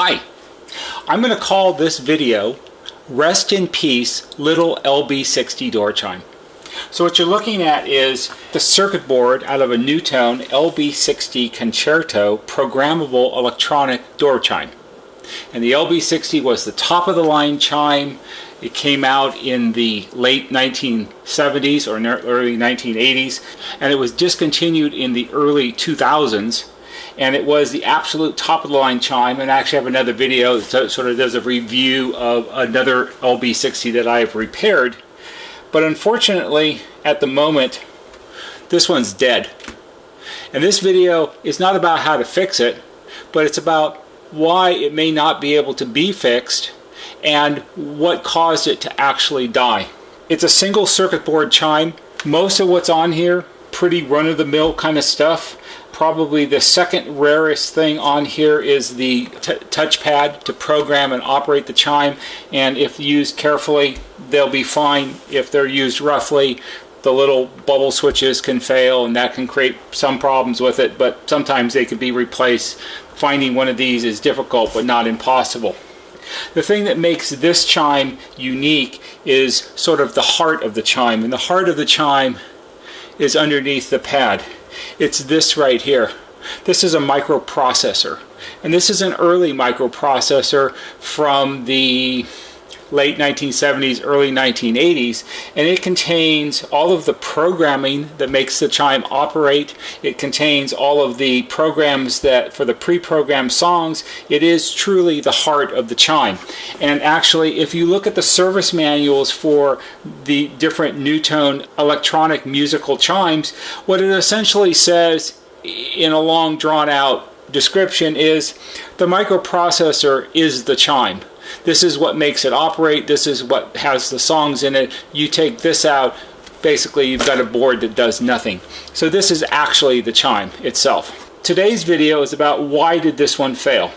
Hi, I'm going to call this video Rest in Peace Little LB60 Door Chime. So what you're looking at is the circuit board out of a NuTone LB60 Concerto programmable electronic door chime. And the LB60 was the top of the line chime. It came out in the late 1970s or early 1980s, and it was discontinued in the early 2000s. And it was the absolute top of the line chime. And I actually have another video that sort of does a review of another LB60 that I have repaired. But unfortunately, at the moment, this one's dead. And this video is not about how to fix it, but it's about why it may not be able to be fixed and what caused it to actually die. It's a single circuit board chime. Most of what's on here, pretty run-of-the-mill kind of stuff. Probably the second rarest thing on here is the touchpad to program and operate the chime, and if used carefully they'll be fine. If they're used roughly, the little bubble switches can fail and that can create some problems with it, but sometimes they can be replaced. Finding one of these is difficult but not impossible. The thing that makes this chime unique is sort of the heart of the chime, and the heart of the chime is underneath the pad. It's this right here. This is a microprocessor, and this is an early microprocessor from the late 1970s, early 1980s, and it contains all of the programming that makes the chime operate. It contains all of the programs that for the pre-programmed songs. It is truly the heart of the chime. And actually, if you look at the service manuals for the different NuTone electronic musical chimes, what it essentially says in a long drawn out description is the microprocessor is the chime. This is what makes it operate. This is what has the songs in it. You take this out, basically you've got a board that does nothing. So this is actually the chime itself. Today's video is about why did this one fail.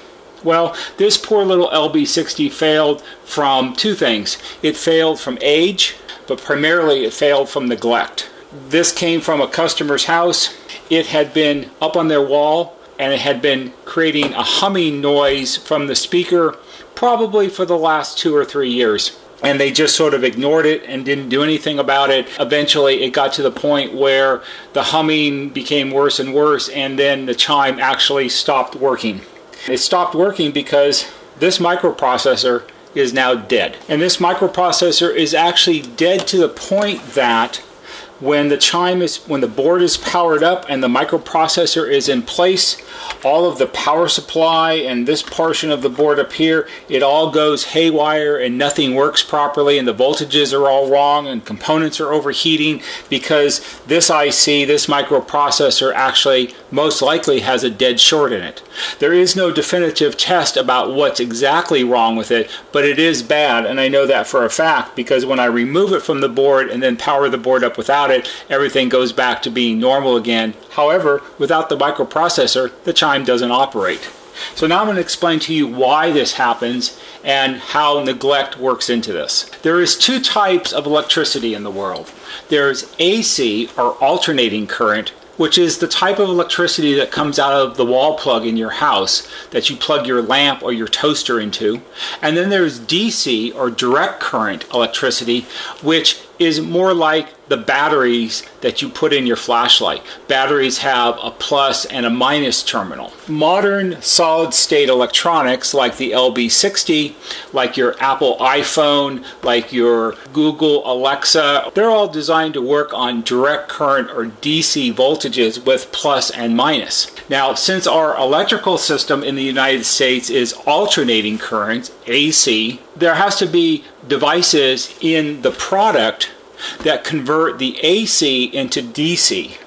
Well, this poor little LB60 failed from two things. It failed from age, but primarily it failed from neglect. This came from a customer's house. It had been up on their wall and it had been creating a humming noise from the speaker probably for the last 2 or 3 years. And they just sort of ignored it and didn't do anything about it. Eventually it got to the point where the humming became worse and worse, and then the chime actually stopped working. It stopped working because this microprocessor is now dead. And this microprocessor is actually dead to the point that when the board is powered up and the microprocessor is in place, all of the power supply and this portion of the board up here, it all goes haywire and nothing works properly, and the voltages are all wrong and components are overheating because this IC, this microprocessor, actually most likely has a dead short in it. There is no definitive test about what's exactly wrong with it, but it is bad, and I know that for a fact because when I remove it from the board and then power the board up without it, everything goes back to being normal again. However, without the microprocessor, the chime doesn't operate. So now I'm going to explain to you why this happens and how neglect works into this. There is two types of electricity in the world. There's AC, or alternating current, which is the type of electricity that comes out of the wall plug in your house that you plug your lamp or your toaster into. And then there's DC, or direct current electricity, which is more like the batteries that you put in your flashlight. Batteries have a plus and a minus terminal. Modern solid-state electronics like the LB60, like your Apple iPhone, like your Google Alexa, they're all designed to work on direct current or DC voltages with plus and minus. Now, since our electrical system in the United States is alternating current, AC, there has to be devices in the product that convert the AC into DC.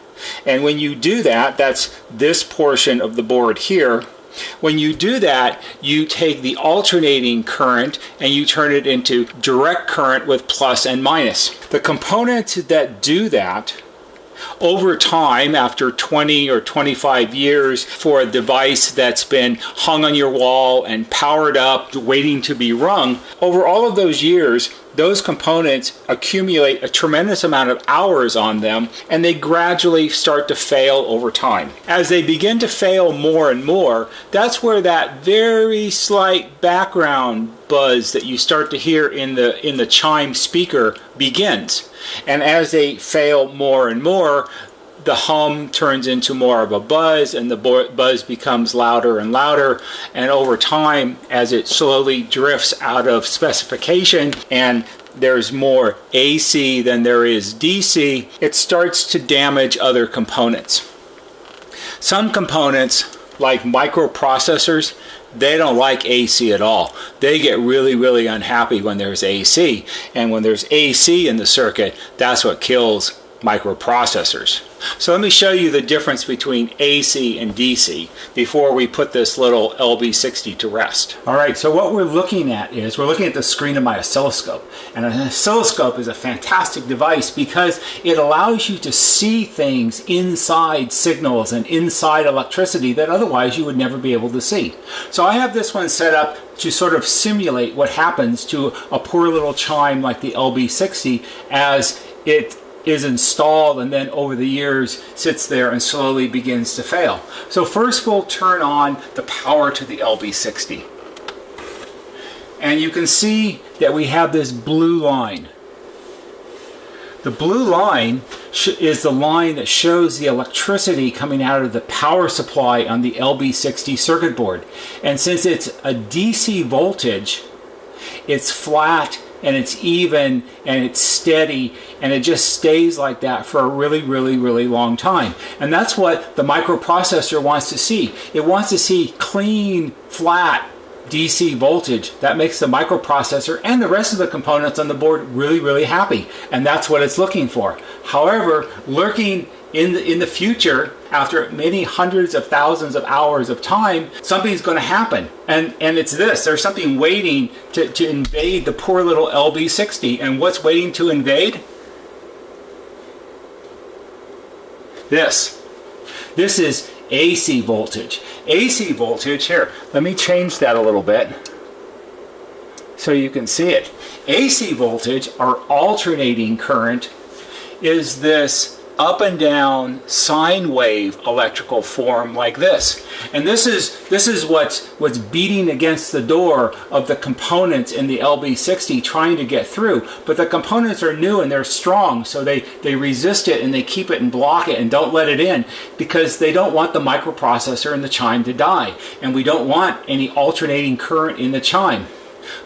And when you do that, that's this portion of the board here. When you do that, you take the alternating current and you turn it into direct current with plus and minus. The components that do that over time, after 20 or 25 years for a device that's been hung on your wall and powered up, waiting to be rung, over all of those years, those components accumulate a tremendous amount of hours on them, and they gradually start to fail over time. As they begin to fail more and more, that's where that very slight background buzz that you start to hear in the Chime speaker begins. And as they fail more and more, the hum turns into more of a buzz, and the buzz becomes louder and louder, and over time, as it slowly drifts out of specification and there's more AC than there is DC, it starts to damage other components. Some components, like microprocessors, they don't like AC at all. They get really, really unhappy when there's AC, and when there's AC in the circuit, that's what kills microprocessors. So let me show you the difference between AC and DC before we put this little LB60 to rest. Alright, so what we're looking at is, we're looking at the screen of my oscilloscope. And an oscilloscope is a fantastic device because it allows you to see things inside signals and inside electricity that otherwise you would never be able to see. So I have this one set up to sort of simulate what happens to a poor little chime like the LB60 as it is installed and then over the years sits there and slowly begins to fail. So first we'll turn on the power to the LB60. And you can see that we have this blue line. The blue line is the line that shows the electricity coming out of the power supply on the LB60 circuit board. And since it's a DC voltage, it's flat and it's even and it's steady, and it just stays like that for a really, really, really long time. And that's what the microprocessor wants to see. It wants to see clean, flat DC voltage. That makes the microprocessor and the rest of the components on the board really, really happy. And that's what it's looking for. However, lurking in the future, after many hundreds of thousands of hours of time, something's going to happen. And it's this. There's something waiting to invade the poor little LB60. And what's waiting to invade? This. This is AC voltage. AC voltage, here, let me change that a little bit so you can see it. AC voltage, or alternating current, is this up and down sine wave electrical form like this. And this is what's beating against the door of the components in the LB60 trying to get through. But the components are new and they're strong, so they resist it and they keep it and block it and don't let it in, because they don't want the microprocessor and the chime to die. And we don't want any alternating current in the chime.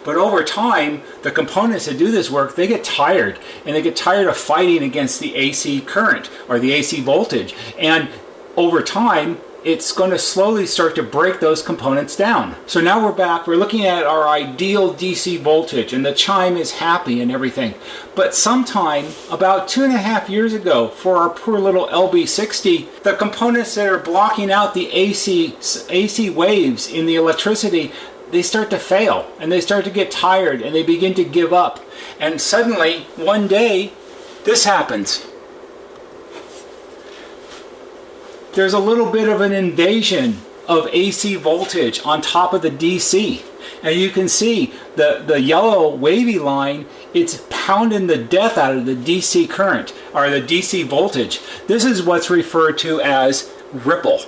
But over time, the components that do this work, they get tired, and they get tired of fighting against the AC current or the AC voltage. And over time, it's going to slowly start to break those components down. So now we're back, we're looking at our ideal DC voltage, and the chime is happy and everything. But sometime about 2.5 years ago, for our poor little LB60, the components that are blocking out the AC waves in the electricity, they start to fail, and they start to get tired, and they begin to give up. And suddenly, one day, this happens. There's a little bit of an invasion of AC voltage on top of the DC. And you can see the yellow wavy line, it's pounding the death out of the DC current, or the DC voltage. This is what's referred to as ripple.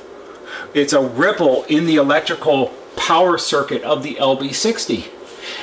It's a ripple in the electrical power circuit of the LB60.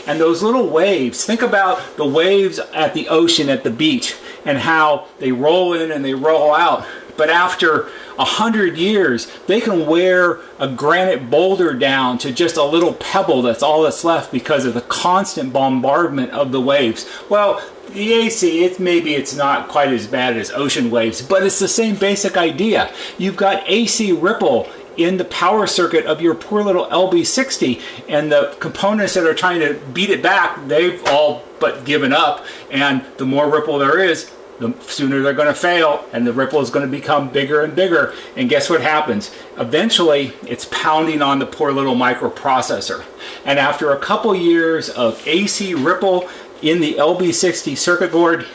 And those little waves, think about the waves at the ocean, at the beach, and how they roll in and they roll out. But after 100 years, they can wear a granite boulder down to just a little pebble. That's all that's left because of the constant bombardment of the waves. Well, the AC, maybe it's not quite as bad as ocean waves, but it's the same basic idea. You've got AC ripple in the power circuit of your poor little LB60, and the components that are trying to beat it back, they've all but given up, and the more ripple there is, the sooner they're going to fail, and the ripple is going to become bigger and bigger. And guess what happens? Eventually, it's pounding on the poor little microprocessor. And after a couple years of AC ripple in the LB60 circuit board,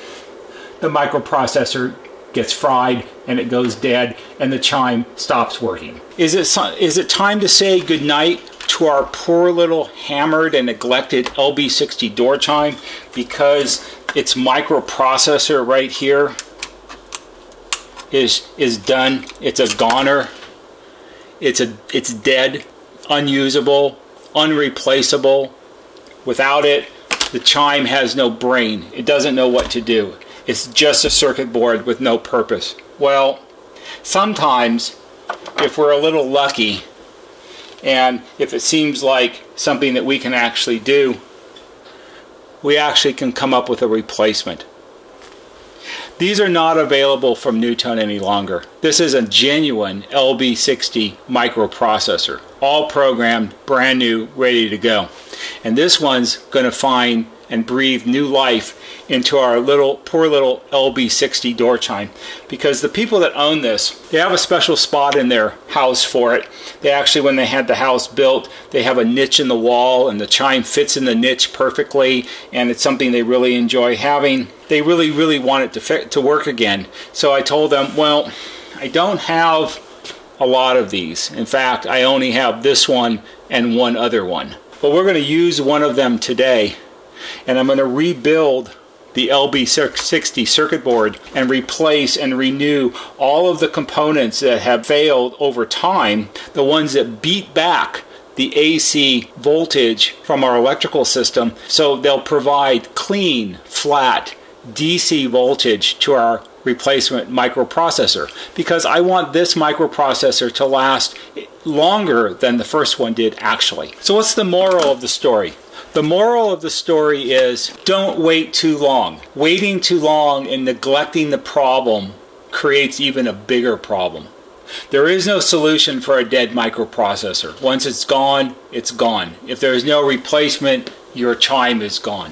the microprocessor gets fried and it goes dead, and the chime stops working. Is it time to say goodnight to our poor little hammered and neglected LB60 door chime because its microprocessor right here is done. It's a goner. It's dead, unusable, unreplaceable. Without it, the chime has no brain. It doesn't know what to do. It's just a circuit board with no purpose. Well, sometimes, if we're a little lucky, and if it seems like something that we can actually do, we actually can come up with a replacement. These are not available from NuTone any longer. This is a genuine LB60 microprocessor, all programmed, brand new, ready to go. And this one's going to find and breathe new life into our poor little LB60 door chime, because the people that own this, they have a special spot in their house for it. They actually, when they had the house built, they have a niche in the wall, and the chime fits in the niche perfectly, and it's something they really enjoy having. They really want it to work again. So I told them, well, I don't have a lot of these. In fact, I only have this one and one other one. But we're going to use one of them today, and I'm going to rebuild the LB60 circuit board and replace and renew all of the components that have failed over time, the ones that beat back the AC voltage from our electrical system, so they'll provide clean, flat DC voltage to our replacement microprocessor, because I want this microprocessor to last longer than the first one did actually. So what's the moral of the story? The moral of the story is, don't wait too long. Waiting too long and neglecting the problem creates even a bigger problem. There is no solution for a dead microprocessor. Once it's gone, it's gone. If there is no replacement, your chime is gone.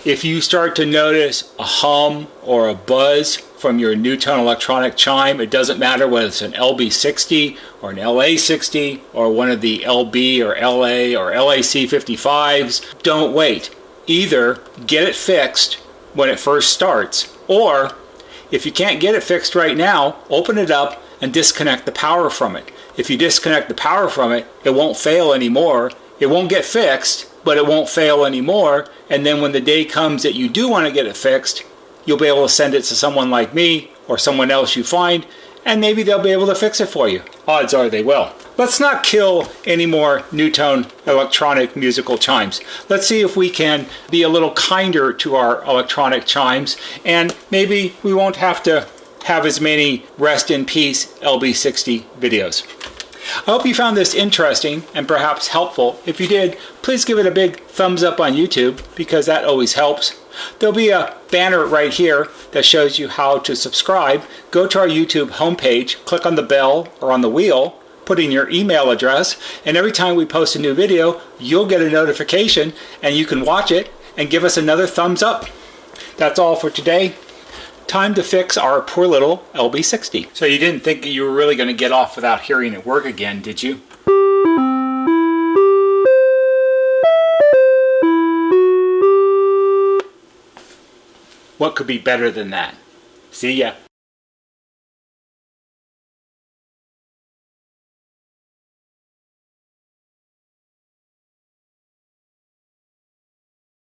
If you start to notice a hum or a buzz from your NuTone electronic chime, it doesn't matter whether it's an LB60 or an LA60 or one of the LB or LA or LAC55s, don't wait. Either get it fixed when it first starts, or if you can't get it fixed right now, open it up and disconnect the power from it. If you disconnect the power from it, it won't fail anymore. It won't get fixed, but it won't fail anymore. And then when the day comes that you do want to get it fixed, you'll be able to send it to someone like me or someone else you find, and maybe they'll be able to fix it for you. Odds are they will. Let's not kill any more NuTone electronic musical chimes. Let's see if we can be a little kinder to our electronic chimes, and maybe we won't have to have as many rest in peace LB60 videos. I hope you found this interesting and perhaps helpful. If you did, please give it a big thumbs up on YouTube, because that always helps. There'll be a banner right here that shows you how to subscribe. Go to our YouTube homepage, click on the bell or on the wheel, put in your email address, and every time we post a new video, you'll get a notification and you can watch it and give us another thumbs up. That's all for today. Time to fix our poor little LB60. So you didn't think that you were really going to get off without hearing it work again, did you? What could be better than that? See ya.